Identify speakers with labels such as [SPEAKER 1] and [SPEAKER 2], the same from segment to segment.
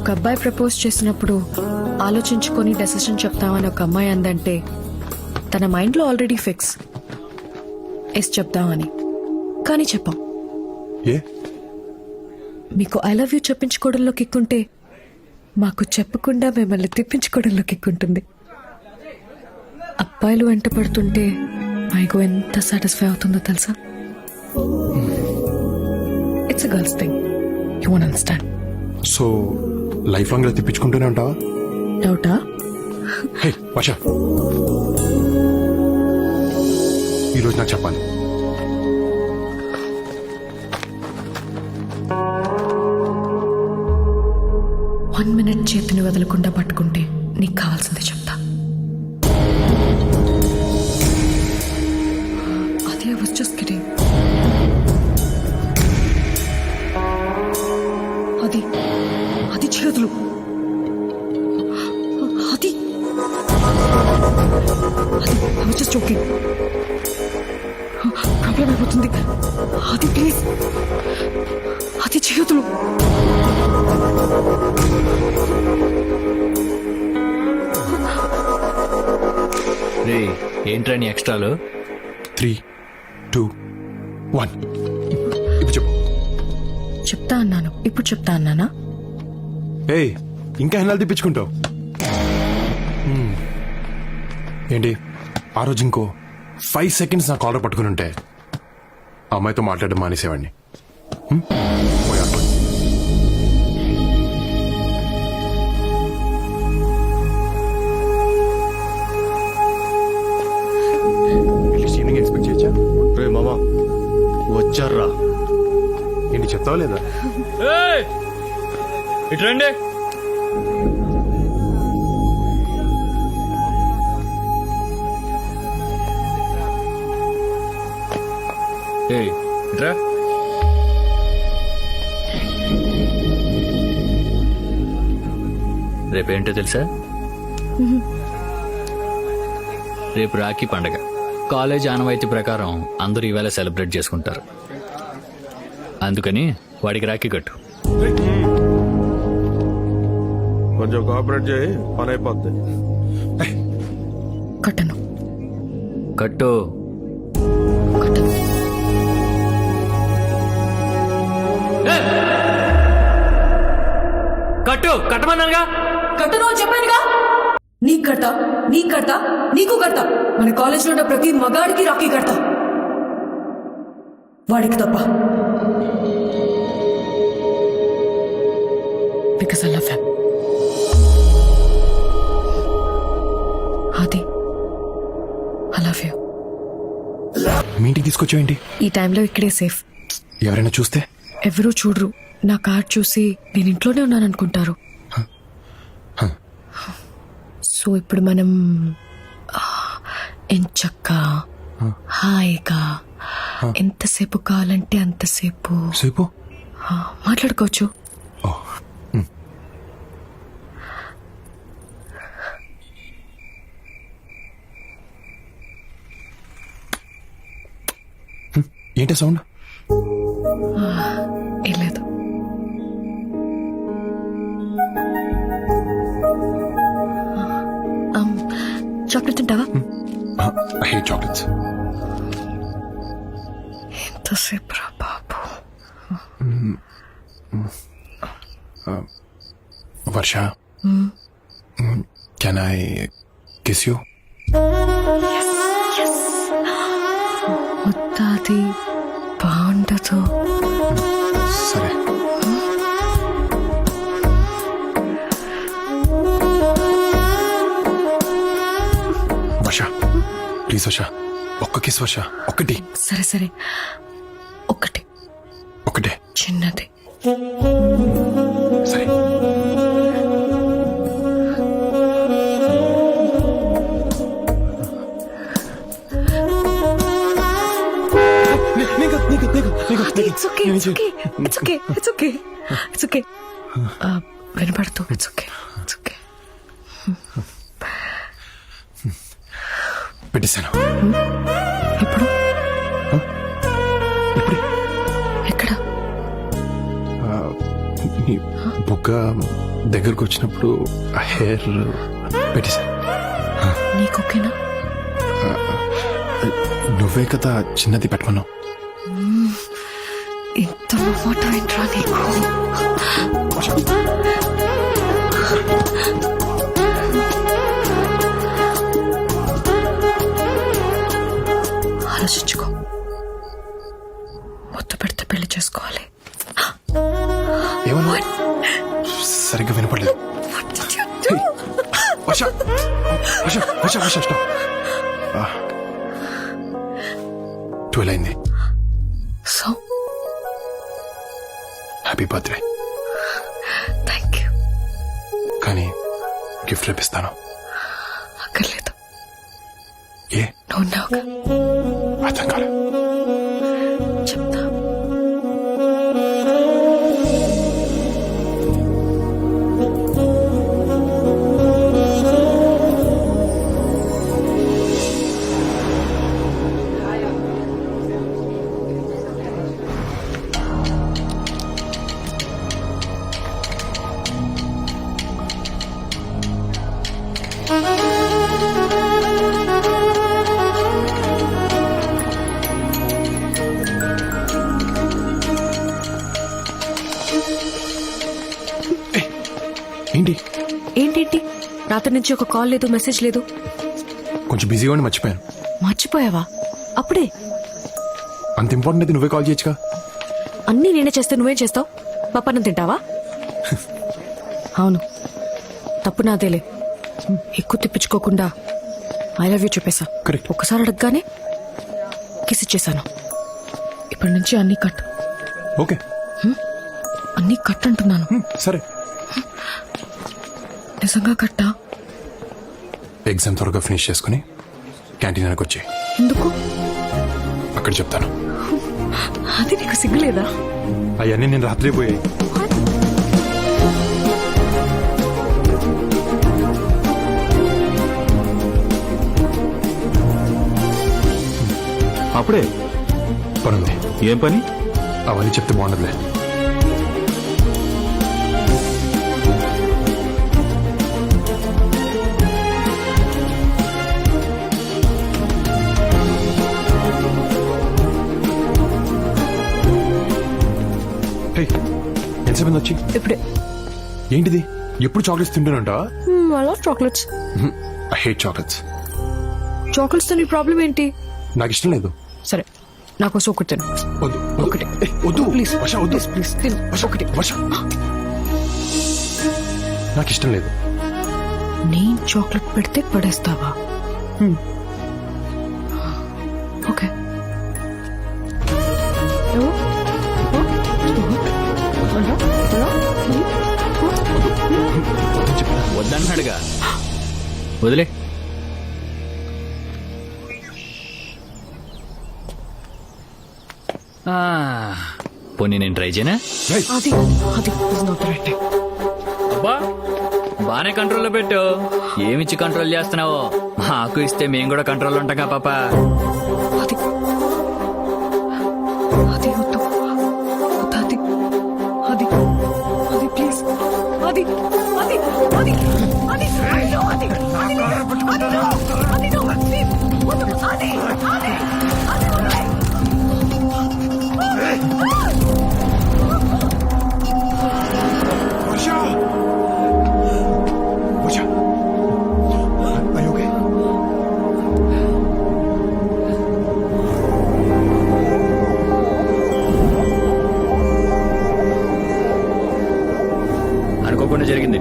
[SPEAKER 1] ఒక అబ్బాయి ప్రపోజ్ చేసినప్పుడు ఆలోచించుకొని డెసిషన్ చెప్తామని ఒక అమ్మాయి అందంటే తన మైండ్లో ఆల్రెడీ ఫిక్స్ ఎస్ చెప్దామని. కానీ చెప్పాం.
[SPEAKER 2] ఏ
[SPEAKER 1] మీకు ఐ లవ్ యూ చెప్పించుకోవడంలో కిక్కుంటే మాకు చెప్పకుండా మిమ్మల్ని తిప్పించుకోవడంలో కిక్కుంటుంది. అబ్బాయిలు వెంట పడుతుంటే మైకు ఎంత సాటిస్ఫై అవుతుందో తెలుసా? It's a girls thing. You won't understand.
[SPEAKER 2] So life long ఇలా తిప్పించుకుంటూనే ఉంటావా?
[SPEAKER 1] డౌటా?
[SPEAKER 2] హే వర్ష, ఈరోజు నాకు చెప్పాలి.
[SPEAKER 1] వన్ మినిట్ చేతిని వదలకుండా పట్టుకుంటే నీకు కావాల్సింది చెప్తా. అదే I was just kidding. అది అది చేతులు, అది I was just joking. Problem అయిపోతుంది. అది ప్లీజ్, అది చేతులు.
[SPEAKER 3] రే ఏంట్రా నీ ఎక్స్ట్రాలు?
[SPEAKER 2] 3, 2, 1 ఇప్పుడు చెప్పు.
[SPEAKER 1] చెప్తా అన్నాను, ఇప్పుడు చెప్తా అన్నానా?
[SPEAKER 2] ఏయ్ ఇంకా ఎన్నాళ్ళు తిప్పించుకుంటావు? ఏంటి ఆ రోజు ఇంకో 5 seconds నా కాలర్ పట్టుకుని ఉంటే ఆ అమ్మాయితో మాట్లాడడం మానేసేవాడిని. పోయి ఆడుకోండి. ఈవినింగ్ ఎక్స్పెక్ట్ చేయొచ్చా?
[SPEAKER 4] రే మామా వచ్చారా?
[SPEAKER 2] ఏంటి చెప్తావా లేదా?
[SPEAKER 3] ఇటు రండి. ఇట్రా. రేపేంటో తెలుసా? రేపు రాఖీ పండగ. కాలేజ్ ఆనవాయితీ ప్రకారం అందరూ ఈవేళ సెలబ్రేట్ చేసుకుంటారు. అందుకని వాడికి రాఖీ కట్టు.
[SPEAKER 4] కొంచెం కోఆపరేట్ చేయి, పని అయిపోద్ది.
[SPEAKER 1] కట్టను,
[SPEAKER 3] కట్టు.
[SPEAKER 1] కట్టను.
[SPEAKER 3] కట్టు కట్టమన్నానుగా.
[SPEAKER 1] కట్టను అని చెప్పానుగా. నీకు కడతా, నీకు కడతా, నీకు కడతా. మన కాలేజ్లో ఉన్న ప్రతి మగాడికి రాఖీ కడతా, వాడికి తప్ప. Because I love him. అది ఐ లవ్ యూ.
[SPEAKER 2] మీ ఇంటికి తీసుకొచ్చావేంటి?
[SPEAKER 1] ఈ టైంలో ఇక్కడే సేఫ్.
[SPEAKER 2] ఎవరైనా చూస్తే?
[SPEAKER 1] ఎవరూ చూడరు. నా కార్ చూసి నేను ఇంట్లోనే ఉన్నాను అనుకుంటారు. సో ఇప్పుడు మనం ఎంచక్కా హాయిగా ఎంతసేపు కావాలంటే అంతసేపు
[SPEAKER 2] సేపు
[SPEAKER 1] మాట్లాడుకోవచ్చు.
[SPEAKER 2] ఏంటి సౌండ్?
[SPEAKER 1] ఏం లేదు. చాక్లెట్ తింటావా?
[SPEAKER 2] I hate chocolates.
[SPEAKER 1] ఎంతసేపు రా బాబు.
[SPEAKER 2] వర్ష, కెన్ ఐ కిస్ యూ?
[SPEAKER 1] ముద్దాది బాగుండదు.
[SPEAKER 2] సరే. వర్ష ప్లీజ్ వర్ష, ఒక్క కిస్ వర్ష, ఒక్కటి.
[SPEAKER 1] సరే సరే, ఒకటి,
[SPEAKER 2] ఒకటే
[SPEAKER 1] చిన్నది.
[SPEAKER 2] సరే.
[SPEAKER 1] It's okay, it's okay, it's okay, it's okay, it's okay. వినపడుతూ it's okay, it's okay.
[SPEAKER 2] పెట్టేశాను.
[SPEAKER 1] ఇప్పుడు
[SPEAKER 2] ఎక్కడ? నీ బుగ్గ దగ్గరకు వచ్చినప్పుడు ఆ హెయిర్ పెట్టేసా.
[SPEAKER 1] నీకొకేనా?
[SPEAKER 2] నువ్వే కదా చిన్నది పెట్టమన్నావు.
[SPEAKER 1] ఇంత మాట ఏంట్రా నీకు? ఆలోచించుకో. మొత్తం పెడితే పెళ్లి చేసుకోవాలి.
[SPEAKER 2] ఏమన్నా సరిగ్గా వినపడలేదు. వర్ష వర్ష వర్ష వర్ష స్టాప్. 12 అయింది.
[SPEAKER 1] So
[SPEAKER 2] happy birthday.
[SPEAKER 1] Thank you.
[SPEAKER 2] కానీ గిఫ్ట్ రేపిస్తాను.
[SPEAKER 1] అక్కర్లేదు.
[SPEAKER 2] ఏ
[SPEAKER 1] నువ్వు ఉన్నావుగా.
[SPEAKER 2] అర్థం కాలే.
[SPEAKER 1] చెప్తా.
[SPEAKER 2] ఏంటి
[SPEAKER 1] ఏంటేంటి? రాత్రి నుంచి ఒక కాల్ లేదు, మెసేజ్ లేదు.
[SPEAKER 2] కొంచెం బిజీగా ఉండి మర్చిపోయాను.
[SPEAKER 1] మర్చిపోయావా? అప్పుడే?
[SPEAKER 2] అంత ఇంపార్టెంట్ అయితే నువ్వే కాల్ చేయొచ్చుగా.
[SPEAKER 1] అన్నీ నేనే చేస్తే నువ్వేం చేస్తావు? పప్పన్నం తింటావా? అవును, తప్పు నాదేలే. ఎక్కువ తిప్పించుకోకుండా ఐ లవ్ యూ చెప్పేశా.
[SPEAKER 2] Correct.
[SPEAKER 1] ఒక్కసారి అడగగానే కిస్ ఇచ్చేసాను. ఇప్పటి నుంచి అన్నీ కట్.
[SPEAKER 2] ఓకే
[SPEAKER 1] అన్నీ కట్ అంటున్నాను.
[SPEAKER 2] సరే.
[SPEAKER 1] నిజంగా కట్టా?
[SPEAKER 2] ఎగ్జామ్ త్వరగా ఫినిష్ చేసుకుని క్యాంటీన్ వెనక్కి వచ్చి
[SPEAKER 1] ఎందుకు?
[SPEAKER 2] అక్కడ చెప్తాను.
[SPEAKER 1] అది నీకు సిగ్గులేదా?
[SPEAKER 2] అవన్నీ నేను రాత్రి పోయాయి.
[SPEAKER 5] అప్పుడే
[SPEAKER 2] పనుంది.
[SPEAKER 5] ఏం పని?
[SPEAKER 2] అవన్నీ చెప్తే బాగుండదులే. ఎంతసేపు వచ్చి?
[SPEAKER 1] ఇప్పుడే.
[SPEAKER 2] ఏంటిది? ఎప్పుడు చాక్లెట్స్ తింటానంటావా?
[SPEAKER 1] I love chocolates.
[SPEAKER 2] I hate chocolates.
[SPEAKER 1] Chocolates తో నీ ప్రాబ్లం ఏంటి?
[SPEAKER 2] నాకు ఇష్టం లేదు.
[SPEAKER 1] సరే, నాకు ఒకటి తిను.
[SPEAKER 2] వద్దు
[SPEAKER 1] ఒకటి.
[SPEAKER 2] వద్దు
[SPEAKER 1] ప్లీజ్
[SPEAKER 2] వర్ష వద్దు.
[SPEAKER 1] ప్లీజ్ తిను.
[SPEAKER 2] వర్ష
[SPEAKER 1] ఒకటి.
[SPEAKER 2] వర్ష నాకు ఇష్టం లేదు.
[SPEAKER 1] నేను చాక్లెట్ పెడితే పడేస్తావా? ఓకే.
[SPEAKER 3] వద్దన్నాడుగా, వదిలే. పోనీ నేను ట్రై చేయనా?
[SPEAKER 1] అది అది not right.
[SPEAKER 3] అబ్బా, బానే కంట్రోల్లో పెట్టు. ఏమిచ్చి కంట్రోల్ చేస్తున్నావో మాకు ఇస్తే మేము కూడా కంట్రోల్ ఉంటాగా పాప.
[SPEAKER 1] అది అది వద్దు. అది అది అది ప్లీజ్. అది అది అది అది అయ్యో, అది అది అది ప్లీజ్ వద్దు. అది అది అది వదిలేయ్.
[SPEAKER 2] వర్ష వర్ష are you okay?
[SPEAKER 3] అనుకోకుండా జరిగింది.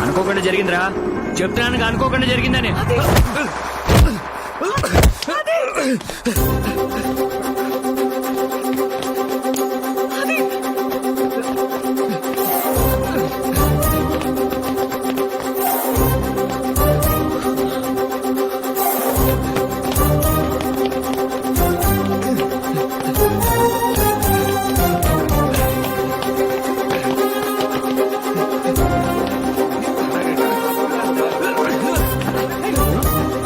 [SPEAKER 3] అనుకోకుండా జరిగిందిరా, చెప్తున్నాను అనుకోకుండా జరిగిందని.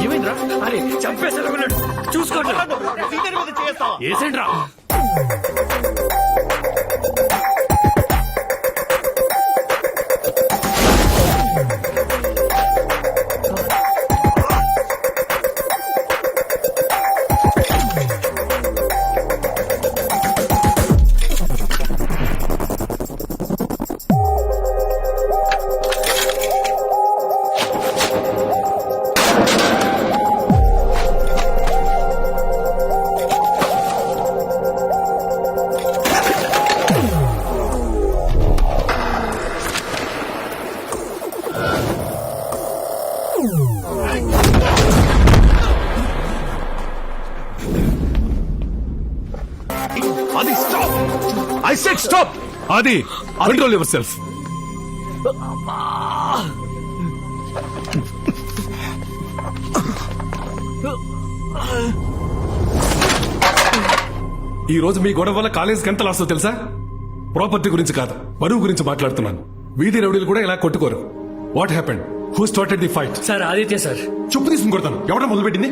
[SPEAKER 3] ఏమైందిరా? అరే చంపేసాడు, చూసుకోండి.
[SPEAKER 2] ఆగండి రా.
[SPEAKER 5] Adi, stop! I said stop! Adi, control yourself. ఈ రోజు మీ గొడవ వల్ల కాలేజీకి ఎంత లాస్ తెలుసా? ప్రాపర్టీ గురించి కాదు, బరువు గురించి మాట్లాడుతున్నాను. వీధి రౌడీలు కూడా ఇలా కొట్టుకోరు. What happened? Who started the fight?
[SPEAKER 3] Sir Aditya sir.
[SPEAKER 2] చెప్పు తీసుకుని కొడతాను. ఎవడ మొదలుపెట్టింది?